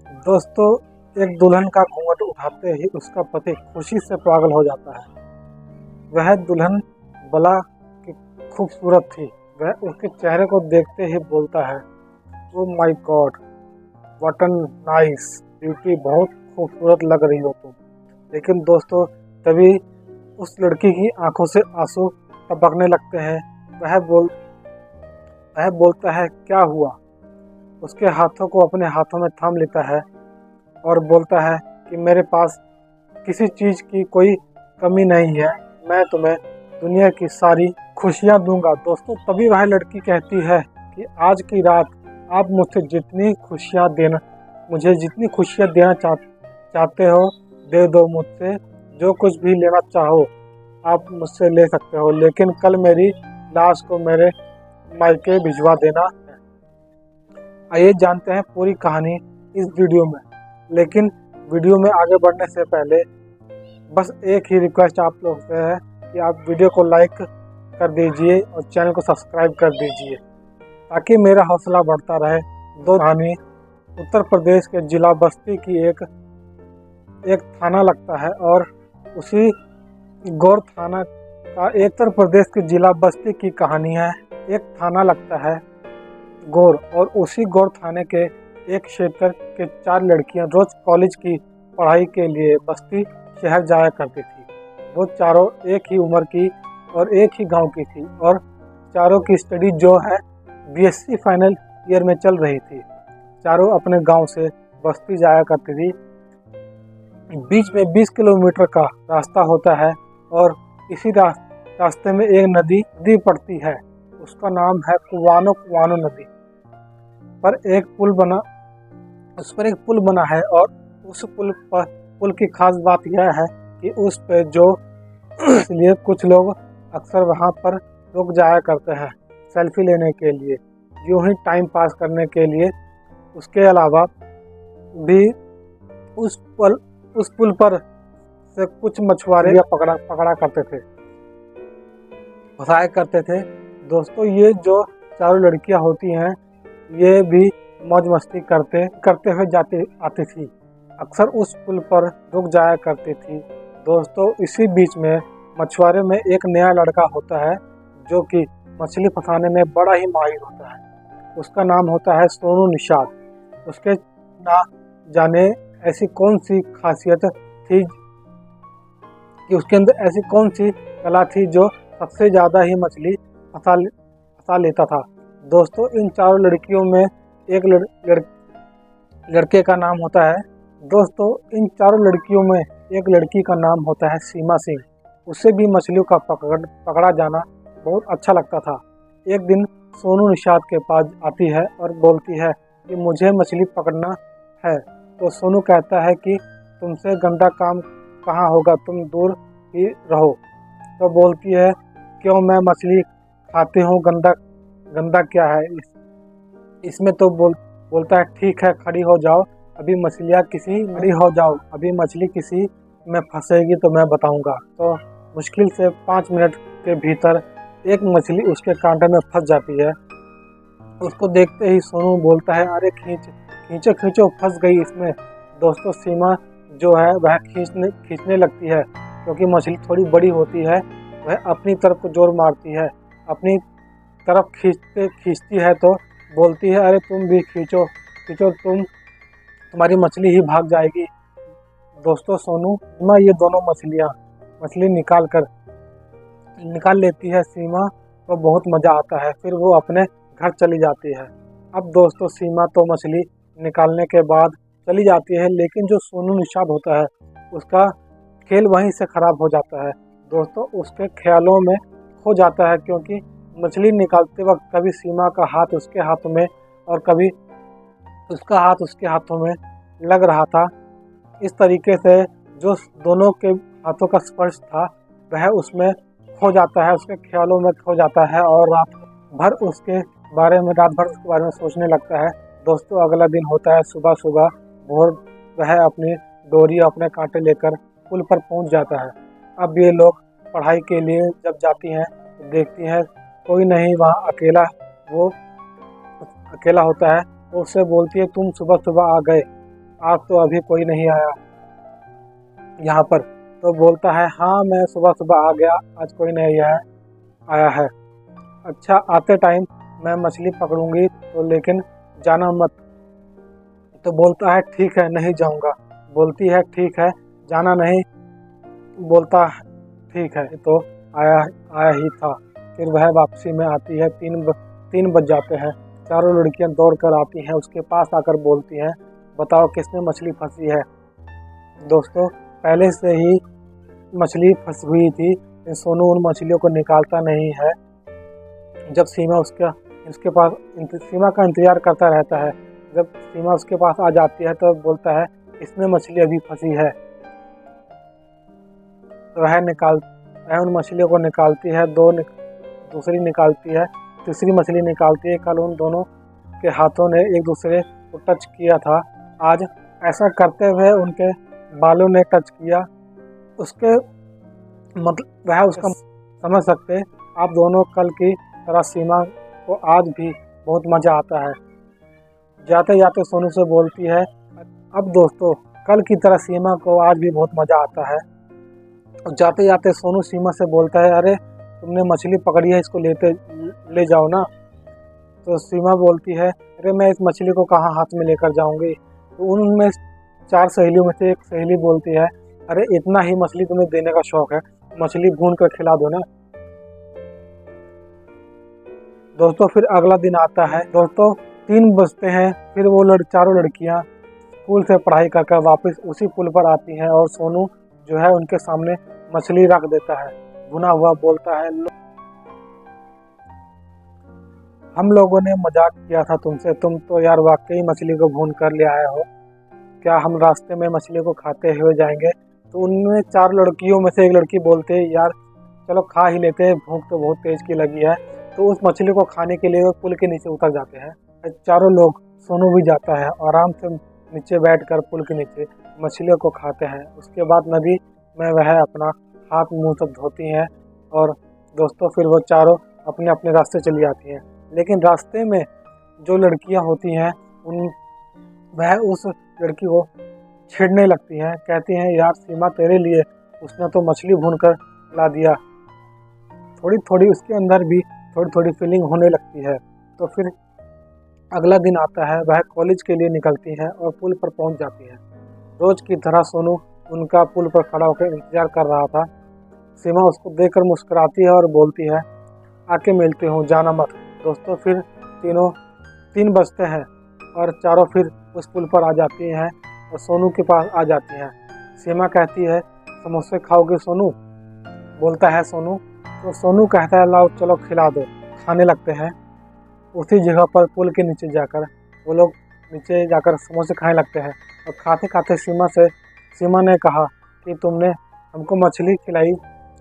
दोस्तों, एक दुल्हन का घूंघट उठाते ही उसका पति खुशी से पागल हो जाता है। वह दुल्हन बला की खूबसूरत थी। वह उसके चेहरे को देखते ही बोलता है, oh my God, what an nice beauty, बहुत खूबसूरत लग रही हो तुम। लेकिन दोस्तों, तभी उस लड़की की आंखों से आंसू टपकने लगते हैं। वह बोलता है, क्या हुआ? उसके हाथों को अपने हाथों में थाम लेता है और बोलता है कि मेरे पास किसी चीज़ की कोई कमी नहीं है, मैं तुम्हें दुनिया की सारी खुशियाँ दूंगा। दोस्तों, तभी वह लड़की कहती है कि आज की रात आप मुझे जितनी खुशियाँ देना चाहते हो दे दो। मुझसे जो कुछ भी लेना चाहो आप मुझसे ले सकते हो, लेकिन कल मेरी लाश को मेरे मायके भिजवा देना। आइए जानते हैं पूरी कहानी इस वीडियो में। लेकिन वीडियो में आगे बढ़ने से पहले बस एक ही रिक्वेस्ट आप लोग से है कि आप वीडियो को लाइक कर दीजिए और चैनल को सब्सक्राइब कर दीजिए ताकि मेरा हौसला बढ़ता रहे। दो कहानी उत्तर प्रदेश के जिला बस्ती की एक थाना लगता है और उसी गौर थाना का उत्तर प्रदेश के जिला बस्ती की कहानी है। एक थाना लगता है गौर और उसी गौर थाने के एक क्षेत्र के 4 लड़कियां रोज कॉलेज की पढ़ाई के लिए बस्ती शहर जाया करती थी। वो चारों एक ही उम्र की और एक ही गांव की थी और चारों की स्टडी जो है बीएससी फाइनल ईयर में चल रही थी। चारों अपने गांव से बस्ती जाया करती थी। बीच में 20 किलोमीटर का रास्ता होता है और इसी रास्ते में एक नदी पड़ती है। उसका नाम है कुआनो नदी। उस पर एक पुल बना है और उस पुल की खास बात यह है कि उस पे इसलिए कुछ लोग अक्सर वहाँ पर रुक जाया करते हैं सेल्फी लेने के लिए, यूं ही टाइम पास करने के लिए। उसके अलावा भी उस पुल पर से कुछ मछुआरे पकड़ा करते थे, फंसाया करते थे। दोस्तों, ये जो चारों लड़कियां होती हैं ये भी मौज मस्ती करते हुए आती थी। अक्सर उस पुल पर रुक जाया करती थी। दोस्तों, इसी बीच में मछुआरे में एक नया लड़का होता है जो कि मछली फंसाने में बड़ा ही माहिर होता है। उसका नाम होता है सोनू निषाद। उसके ना जाने ऐसी कौन सी खासियत थी कि उसके अंदर ऐसी कौन सी कला थी जो सबसे ज़्यादा ही मछली फंसा लेता था। दोस्तों, इन चारों लड़कियों में एक लड़के का नाम होता है इन चारों लड़कियों में एक लड़की का नाम होता है सीमा सिंह। उसे भी मछलियों का पकड़ा जाना बहुत अच्छा लगता था। एक दिन सोनू निषाद के पास आती है और बोलती है कि मुझे मछली पकड़ना है। तो सोनू कहता है कि तुमसे गंदा काम कहाँ होगा, तुम दूर ही रहो। तो बोलती है, क्यों, मैं मछली खाती हूँ, गंदा क्या है इसमें? तो बोलता है, ठीक है, खड़ी हो जाओ, अभी मछली किसी में फंसेगी तो मैं बताऊंगा। तो मुश्किल से 5 मिनट के भीतर एक मछली उसके कांटे में फंस जाती है। उसको देखते ही सोनू बोलता है, अरे खींचो, फंस गई इसमें। दोस्तों, सीमा जो है वह खींचने लगती है क्योंकि मछली थोड़ी बड़ी होती है। वह अपनी तरफ को जोर मारती है, अपनी तरफ खींचती है तो बोलती है, अरे तुम भी खींचो, तुम्हारी मछली ही भाग जाएगी। दोस्तों, सोनू सीमा ये दोनों मछली निकाल लेती है सीमा को बहुत मज़ा आता है। फिर वो अपने घर चली जाती है। अब दोस्तों, सीमा तो मछली निकालने के बाद चली जाती है, लेकिन जो सोनू निषाद होता है उसका खेल वहीं से ख़राब हो जाता है। दोस्तों, उसके ख्यालों में खो जाता है क्योंकि मछली निकालते वक्त कभी सीमा का हाथ उसके हाथों में और कभी उसका हाथ उसके हाथों में लग रहा था। इस तरीके से जो दोनों के हाथों का स्पर्श था वह उसमें खो जाता है, उसके ख्यालों में खो जाता है और रात भर उसके बारे में सोचने लगता है। दोस्तों, अगला दिन होता है। सुबह भोर वह अपनी डोरी अपने कांटे लेकर पुल पर पहुंच जाता है। अब ये लोग पढ़ाई के लिए जब जाती हैं तो देखती हैं कोई नहीं वहाँ वो अकेला होता है। वो उससे बोलती है, तुम सुबह आज तो अभी कोई नहीं आया यहाँ पर। तो बोलता है हाँ मैं सुबह सुबह आ गया, आज कोई नहीं आया है। अच्छा आते टाइम मैं मछली पकड़ूंगी तो लेकिन जाना मत। तो बोलता है ठीक है नहीं जाऊंगा। बोलती है ठीक है जाना नहीं। बोलता है ठीक है। तो आया आया ही था। फिर वह वापसी में आती है। 3 बज जाते हैं। चारों लड़कियां दौड़ कर आती हैं, उसके पास आकर बोलती हैं बताओ किसमें मछली फंसी है। दोस्तों पहले से ही मछली फंसी हुई थी। सोनू उन मछलियों को निकालता नहीं है। जब सीमा उसके पास सीमा का इंतजार करता रहता है। जब सीमा उसके पास आ जाती है तो बोलता है इसमें मछली अभी फंसी है। तो वह उन मछलियों को निकालती है। दूसरी निकालती है, तीसरी मछली निकालती है। कल उन दोनों के हाथों ने एक दूसरे को टच किया था, आज ऐसा करते हुए उनके बालों ने टच किया। उसके मतलब वह उसका समझ सकते आप दोनों कल की तरह सीमा को आज भी बहुत मज़ा आता है। जाते जाते सोनू से बोलती है अब दोस्तों कल की तरह सीमा को आज भी बहुत मज़ा आता है। और जाते जाते सोनू सीमा से बोलता है अरे तुमने मछली पकड़ी है, इसको ले जाओ ना। तो सीमा बोलती है अरे मैं इस मछली को कहाँ हाथ में लेकर जाऊंगी। तो उनमें 4 सहेलियों में से एक सहेली बोलती है अरे इतना ही मछली तुम्हें देने का शौक है, मछली भून कर खिला दो ना। दोस्तों फिर अगला दिन आता है। दोस्तों 3 बजते हैं। फिर वो चारों लड़कियां स्कूल से पढ़ाई कर वापस उसी पुल पर आती हैं और सोनू जो है उनके सामने मछली रख देता है भुना हुआ। बोलता है हम लोगों ने मजाक किया था तुमसे, तुम तो यार वाकई मछली को भून कर ले आए हो। क्या हम रास्ते में मछली को खाते हुए जाएंगे। तो उनमें 4 लड़कियों में से एक लड़की बोलते है यार चलो खा ही लेते हैं, भूख तो बहुत तेज की लगी है। तो उस मछली को खाने के लिए वो पुल के नीचे उतर जाते हैं। चारों लोग, सोनू भी जाता है, आराम से नीचे बैठकर पुल के नीचे मछलियों को खाते हैं। उसके बाद नदी में वह अपना हाथ मुंह सब धोती हैं और दोस्तों फिर वो चारों अपने अपने रास्ते चली जाती हैं। लेकिन रास्ते में जो लड़कियां होती हैं वह उस लड़की को छेड़ने लगती हैं। कहती हैं यार सीमा तेरे लिए उसने तो मछली भून कर ला दिया। थोड़ी थोड़ी उसके अंदर भी थोड़ी थोड़ी फीलिंग होने लगती है। तो फिर अगला दिन आता है। वह कॉलेज के लिए निकलती है और पुल पर पहुंच जाती है। रोज की तरह सोनू उनका पुल पर खड़ा होकर इंतजार कर रहा था। सीमा उसको देखकर मुस्कुराती है और बोलती है आके मिलते हो, जाना मत। दोस्तों फिर 3 बजते हैं और चारों फिर उस पुल पर आ जाती हैं और सोनू के पास आ जाती हैं। सीमा कहती है समोसे खाओगे सोनू। बोलता है सोनू। तो सोनू कहता है लाओ चलो खिला दो। खाने लगते हैं। उसी जगह पर पुल के नीचे जाकर वो लोग नीचे जाकर समोसे खाने लगते हैं। और खाते खाते सीमा ने कहा कि तुमने हमको मछली खिलाई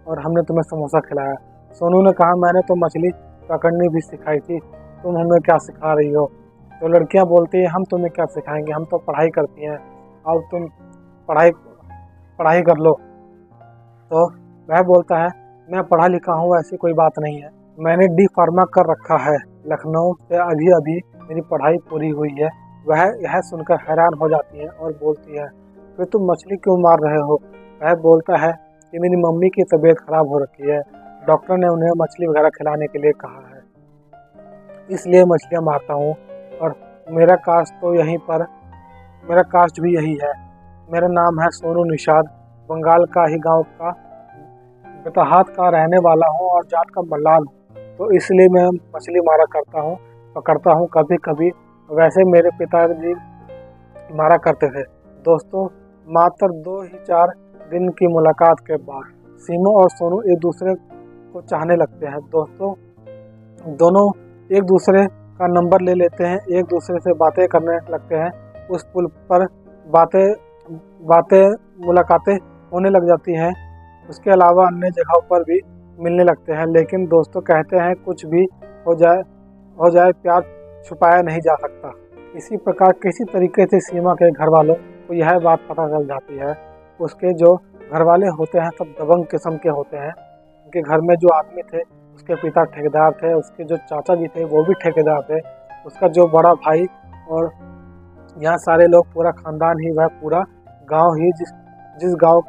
और हमने तुम्हें समोसा खिलाया। सोनू ने कहा मैंने तो मछली पकड़नी भी सिखाई थी, तुम हमें क्या सिखा रही हो। तो लड़कियां बोलती है हम तुम्हें क्या सिखाएंगे, हम तो पढ़ाई करती हैं, अब तुम पढ़ाई कर लो। तो वह बोलता है मैं पढ़ा लिखा हूँ, ऐसी कोई बात नहीं है, मैंने डी फार्मा कर रखा है, लखनऊ से अभी अभी मेरी पढ़ाई पूरी हुई है। वह यह सुनकर हैरान हो जाती है और बोलती है फिर तुम मछली क्यों मार रहे हो। वह बोलता है कि मेरी मम्मी की तबीयत खराब हो रखी है, डॉक्टर ने उन्हें मछली वगैरह खिलाने के लिए कहा है, इसलिए मछलियाँ मारता हूँ। और मेरा कास्ट भी यही है। मेरा नाम है सोनू निषाद, बंगाल का ही गांव का बेतहात का रहने वाला हूँ और जात का मल्लाल हूँ। तो इसलिए मैं मछली पकड़ता हूँ कभी कभी। वैसे मेरे पिताजी मारा करते थे। दोस्तों मात्र 2 ही 4 दिन की मुलाकात के बाद सीमा और सोनू एक दूसरे को चाहने लगते हैं। दोस्तों दोनों एक दूसरे का नंबर ले लेते हैं, एक दूसरे से बातें करने लगते हैं। उस पुल पर मुलाकातें होने लग जाती हैं। उसके अलावा अन्य जगहों पर भी मिलने लगते हैं। लेकिन दोस्तों कहते हैं कुछ भी हो जाए प्यार छुपाया नहीं जा सकता। इसी प्रकार किसी तरीके से सीमा के घर वालों को यह बात पता चल जाती है। उसके जो घर वाले होते हैं सब दबंग किस्म के होते हैं। उनके घर में जो आदमी थे उसके पिता ठेकेदार थे, उसके जो चाचा जी थे वो भी ठेकेदार थे, उसका जो बड़ा भाई और यहाँ सारे लोग, पूरा खानदान ही, वह पूरा गांव ही, जिस जिस गांव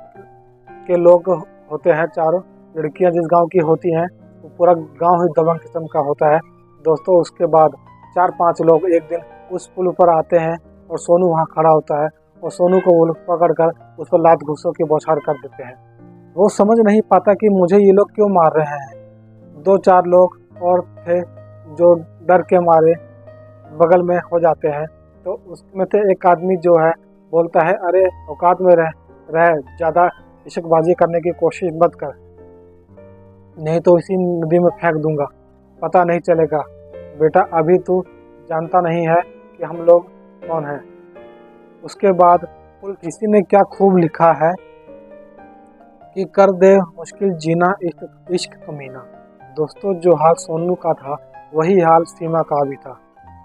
के लोग होते हैं, चारों लड़कियां जिस गांव की होती हैं, वो पूरा गांव ही दबंग किस्म का होता है दोस्तों। उसके बाद 4-5 लोग एक दिन उस पुल पर आते हैं और सोनू वहाँ खड़ा होता है और सोनू को वो लोग पकड़ कर उस पर लात घूंसों की बौछार कर देते हैं। वो समझ नहीं पाता कि मुझे ये लोग क्यों मार रहे हैं। 2-4 लोग और थे जो डर के मारे बगल में हो जाते हैं। तो उसमें से एक आदमी जो है बोलता है, अरे औकात में रह ज़्यादा इश्कबाजी करने की कोशिश मत कर, नहीं तो इसी नदी में फेंक दूंगा, पता नहीं चलेगा। बेटा अभी तू जानता नहीं है कि हम लोग कौन हैं। उसके बाद किसी ने क्या खूब लिखा है कि कर दे मुश्किल जीना इश्क कमीना। दोस्तों जो हाल सोनू का था वही हाल सीमा का भी था।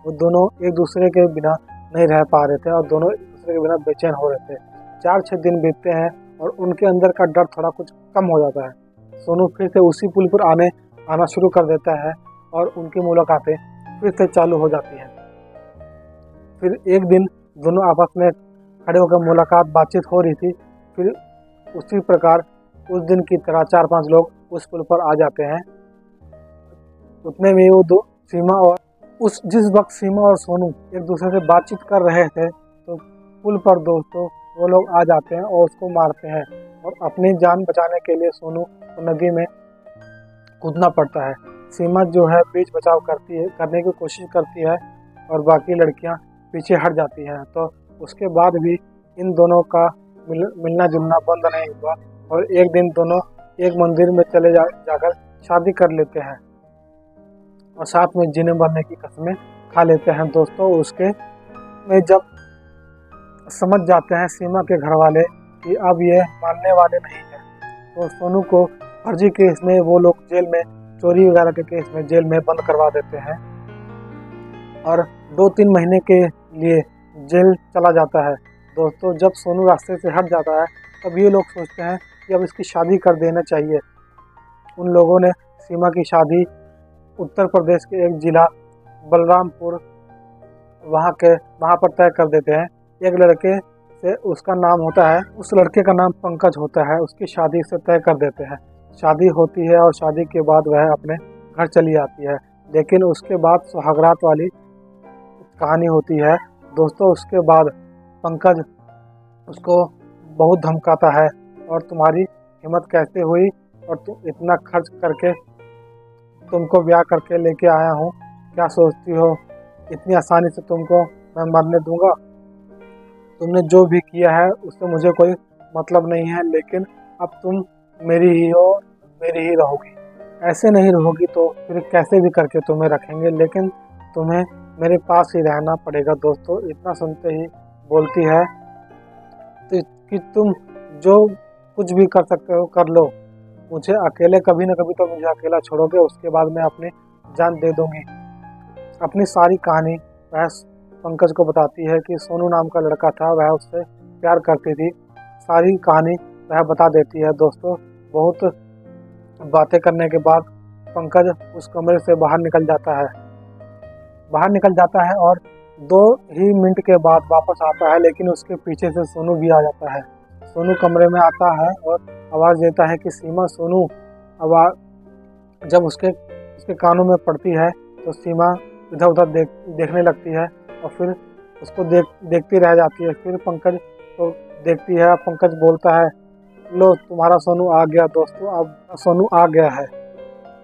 वो दोनों एक दूसरे के बिना नहीं रह पा रहे थे और दोनों एक दूसरे के बिना बेचैन हो रहे थे। 4-6 दिन बीतते हैं और उनके अंदर का डर थोड़ा कुछ कम हो जाता है। सोनू फिर से उसी पुल पर आना शुरू कर देता है और उनकी मुलाकातें फिर से चालू हो जाती हैं। फिर एक दिन दोनों आपस में खड़े होकर मुलाकात बातचीत हो रही थी। फिर उसी प्रकार उस दिन की तरह 4-5 लोग उस पुल पर आ जाते हैं। उतने में वो दो सीमा और जिस वक्त सीमा और सोनू एक दूसरे से बातचीत कर रहे थे तो पुल पर दोस्तों वो लोग आ जाते हैं और उसको मारते हैं और अपनी जान बचाने के लिए सोनू को नदी में कूदना पड़ता है। सीमा जो है बीच बचाव करने की कोशिश करती है और बाकी लड़कियां पीछे हट जाती हैं। तो उसके बाद भी इन दोनों का मिलना जुलना बंद नहीं हुआ और एक दिन दोनों एक मंदिर में चले जाकर शादी कर लेते हैं और साथ में जीने मरने की कसमें खा लेते हैं दोस्तों। उसके में जब समझ जाते हैं सीमा के घर वाले कि अब ये मानने वाले नहीं हैं, तो सोनू को फर्जी केस में वो लोग जेल में, चोरी वगैरह के केस में जेल में बंद करवा देते हैं और 2-3 महीने के लिए जेल चला जाता है दोस्तों। जब सोनू रास्ते से हट जाता है तब ये लोग सोचते हैं कि अब इसकी शादी कर देना चाहिए। उन लोगों ने सीमा की शादी उत्तर प्रदेश के एक जिला बलरामपुर वहाँ पर तय कर देते हैं। एक लड़के से उसका नाम होता है, उस लड़के का नाम पंकज होता है, उसकी शादी से तय कर देते हैं। शादी होती है और शादी के बाद वह अपने घर चली आती है। लेकिन उसके बाद सुहागरात वाली कहानी होती है दोस्तों। उसके बाद पंकज उसको बहुत धमकाता है और तुम्हारी हिम्मत कैसे हुई और तुम इतना खर्च करके तुमको ब्याह करके लेके आया हूँ, क्या सोचती हो इतनी आसानी से तुमको मैं मरने दूंगा? तुमने जो भी किया है उससे मुझे कोई मतलब नहीं है, लेकिन अब तुम मेरी ही हो, मेरी ही रहोगी। ऐसे नहीं रहोगी तो फिर कैसे भी करके तुम्हें रखेंगे, लेकिन तुम्हें मेरे पास ही रहना पड़ेगा। दोस्तों इतना सुनते ही बोलती है तो कि तुम जो कुछ भी कर सकते हो कर लो, मुझे अकेले कभी ना कभी तो मुझे अकेला छोड़ोगे, उसके बाद मैं अपनी जान दे दूंगी। अपनी सारी कहानी वह पंकज को बताती है कि सोनू नाम का लड़का था, वह उससे प्यार करती थी। सारी कहानी वह बता देती है दोस्तों। बहुत बातें करने के बाद पंकज उस कमरे से बाहर निकल जाता है और 2 ही मिनट के बाद वापस आता है, लेकिन उसके पीछे से सोनू भी आ जाता है। सोनू कमरे में आता है और आवाज़ देता है कि सीमा। सोनू आवाज़ जब उसके कानों में पड़ती है तो सीमा इधर उधर देखने लगती है और फिर उसको देखती रह जाती है। फिर पंकज को देखती है। पंकज बोलता है, लो तुम्हारा सोनू आ गया दोस्तों, अब सोनू आ गया है।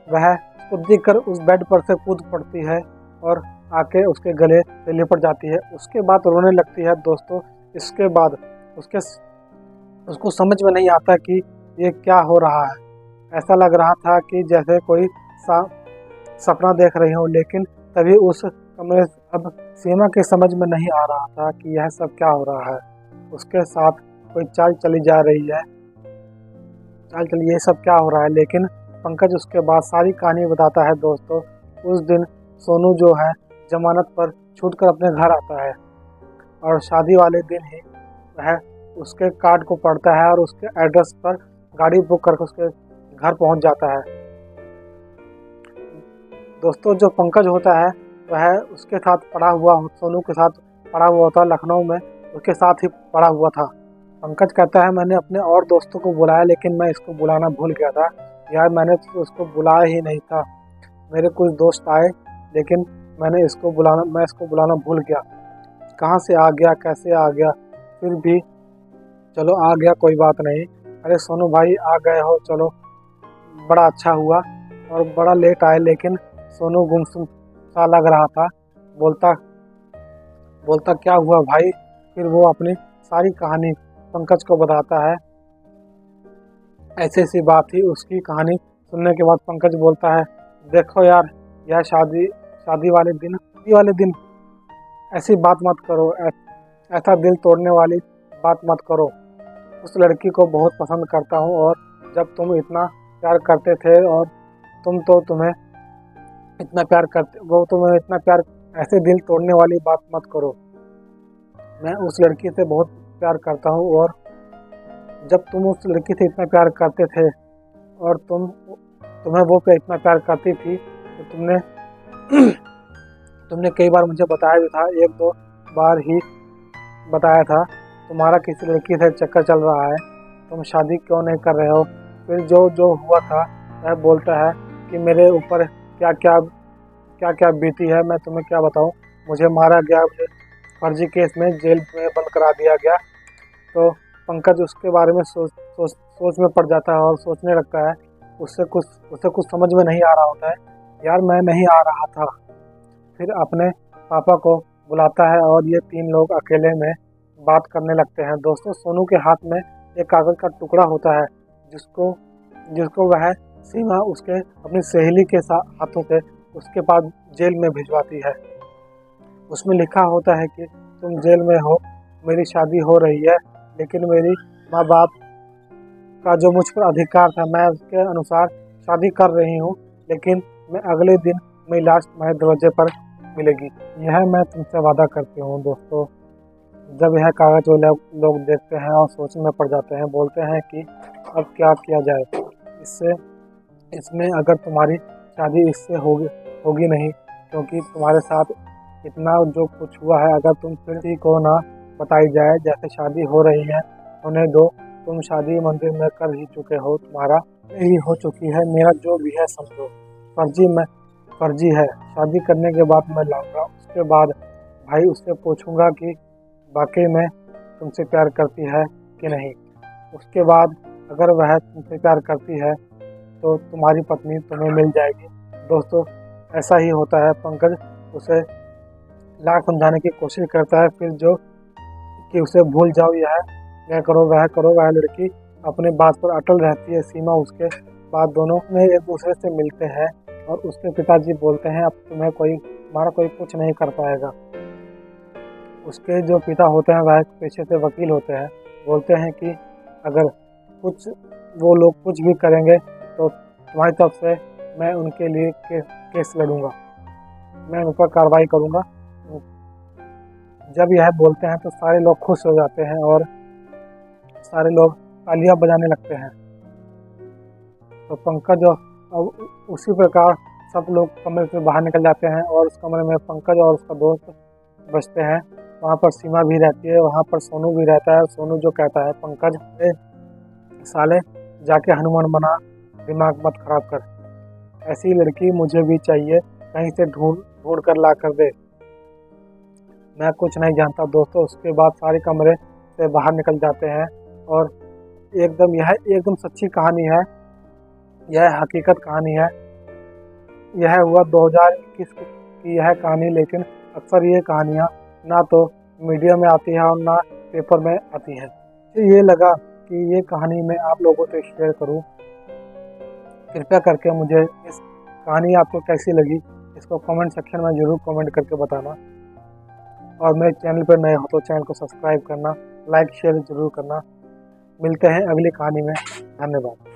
वह उसको देखकर उस बेड पर से कूद पड़ती है और आके उसके गले से लिपट जाती है। उसके बाद रोने लगती है दोस्तों। इसके बाद उसको समझ में नहीं आता कि ये क्या हो रहा है। ऐसा लग रहा था कि जैसे कोई सपना देख रही हूँ, लेकिन तभी उस कमरे अब सीमा के समझ में नहीं आ रहा था कि यह सब क्या हो रहा है। उसके साथ कोई चाल चली जा रही है, ये सब क्या हो रहा है। लेकिन पंकज उसके बाद सारी कहानी बताता है दोस्तों। उस दिन सोनू जो है जमानत पर छूटकर अपने घर आता है और शादी वाले दिन ही वह उसके कार्ड को पढ़ता है और उसके एड्रेस पर गाड़ी बुक करके उसके घर पहुंच जाता है। दोस्तों जो पंकज होता है वह उसके साथ पढ़ा हुआ सोनू के साथ पड़ा हुआ था लखनऊ में, उसके साथ ही पड़ा हुआ था। पंकज कहता है मैंने अपने और दोस्तों को बुलाया लेकिन मैं इसको बुलाना भूल गया था। यार मैंने तो उसको बुलाया ही नहीं था, मेरे कुछ दोस्त आए लेकिन मैं इसको बुलाना भूल गया। कहाँ से आ गया, कैसे आ गया, फिर भी चलो आ गया, कोई बात नहीं। अरे सोनू भाई आ गए हो, चलो बड़ा अच्छा हुआ। और बड़ा लेट आए लेकिन सोनू गुमसुम सा लग रहा था। बोलता बोलता क्या हुआ भाई। फिर वो अपनी सारी कहानी पंकज को बताता है। ऐसी सी बात थी। उसकी कहानी सुनने के बाद पंकज बोलता है देखो यार, यह शादी वाले दिन ऐसी बात मत करो, ऐसा दिल तोड़ने वाली बात मत करो। उस लड़की को बहुत पसंद करता हूँ और जब तुम इतना प्यार करते थे और तुम्हें इतना प्यार करते, वो तुम्हें इतना प्यार, ऐसे दिल तोड़ने वाली बात मत करो। मैं उस लड़की से बहुत प्यार करता हूँ और जब तुम उस लड़की से इतना प्यार करते थे और तुम्हें वो पे इतना प्यार करती थी तो तुमने कई बार मुझे बताया भी था, एक दो बार ही बताया था तुम्हारा किसी लड़की से चक्कर चल रहा है, तुम शादी क्यों नहीं कर रहे हो। फिर जो हुआ था वह बोलता है कि मेरे ऊपर क्या क्या बीती है, मैं तुम्हें क्या बताऊं। मुझे मारा गया, मुझे फर्जी केस में जेल में बंद करा दिया गया। तो पंकज उसके बारे में सोच में पड़ जाता है और सोचने लगता है। उसे कुछ समझ में नहीं आ रहा होता है। यार मैं नहीं आ रहा था। फिर अपने पापा को बुलाता है और ये तीन लोग अकेले में बात करने लगते हैं। दोस्तों सोनू के हाथ में एक कागज़ का टुकड़ा होता है जिसको वह सीमा उसके अपनी सहेली के हाथों से उसके पास जेल में भिजवाती है। उसमें लिखा होता है कि तुम जेल में हो, मेरी शादी हो रही है लेकिन मेरी माँ बाप का जो मुझ पर अधिकार था मैं उसके अनुसार शादी कर रही हूँ, लेकिन मैं अगले दिन मेरी लाश तुम्हारे दरवाजे पर मिलेगी। यह मैं तुमसे वादा करती हूँ। दोस्तों जब यह कागज वो लोग देखते हैं और सोचने में पड़ जाते हैं, बोलते हैं कि अब क्या किया जाए। इसमें अगर तुम्हारी शादी इससे होगी नहीं, क्योंकि तुम्हारे साथ इतना जो कुछ हुआ है, अगर तुम फिर किसी को ना बताई जाए, जैसे शादी हो रही है होने दो, तुम शादी मंदिर में कर ही चुके हो, तुम्हारा ही हो चुकी है, मेरा जो भी है समझो फर्जी है। शादी करने के बाद मैं लाऊंगा, उसके बाद भाई उससे पूछूंगा कि वाकई में तुमसे प्यार करती है कि नहीं। उसके बाद अगर वह तुमसे प्यार करती है तो तुम्हारी पत्नी तुम्हें मिल जाएगी। दोस्तों ऐसा ही होता है। पंकज उसे लाख समझाने की कोशिश करता है, फिर जो कि उसे भूल जाओ, यह करो वह लड़की अपने बात पर अटल रहती है। सीमा उसके बाद दोनों में एक दूसरे से मिलते हैं और उसके पिताजी बोलते हैं अब तुम्हारा कोई कुछ नहीं कर पाएगा। उसके जो पिता होते हैं वह पेशे से वकील होते हैं। बोलते हैं कि अगर वो लोग कुछ भी करेंगे तो तुम्हारी तरफ से मैं उनके लिए केस लड़ूंगा, मैं उन पर कार्रवाई करूंगा। जब यह बोलते हैं तो सारे लोग खुश हो जाते हैं और सारे लोग तालियां बजाने लगते हैं। तो पंकज और उसी प्रकार सब लोग कमरे से बाहर निकल जाते हैं और उस कमरे में पंकज और उसका दोस्त बचते हैं। वहाँ पर सीमा भी रहती है, वहाँ पर सोनू भी रहता है। सोनू जो कहता है पंकज साले जाके हनुमान बना, दिमाग मत खराब कर, ऐसी लड़की मुझे भी चाहिए, कहीं से ढूंढ कर ला कर दे, मैं कुछ नहीं जानता। दोस्तों उसके बाद सारे कमरे से बाहर निकल जाते हैं और यह एकदम सच्ची कहानी है, यह हकीकत कहानी है। यह हुआ 2021 की यह कहानी, लेकिन अक्सर ये कहानियाँ ना तो मीडिया में आती है और ना पेपर में आती है। तो ये लगा कि ये कहानी मैं आप लोगों से शेयर करूं। कृपया करके मुझे इस कहानी आपको कैसी लगी इसको कमेंट सेक्शन में ज़रूर कमेंट करके बताना। और मेरे चैनल पर नए हो तो चैनल को सब्सक्राइब करना, लाइक शेयर ज़रूर करना। मिलते हैं अगली कहानी में। धन्यवाद।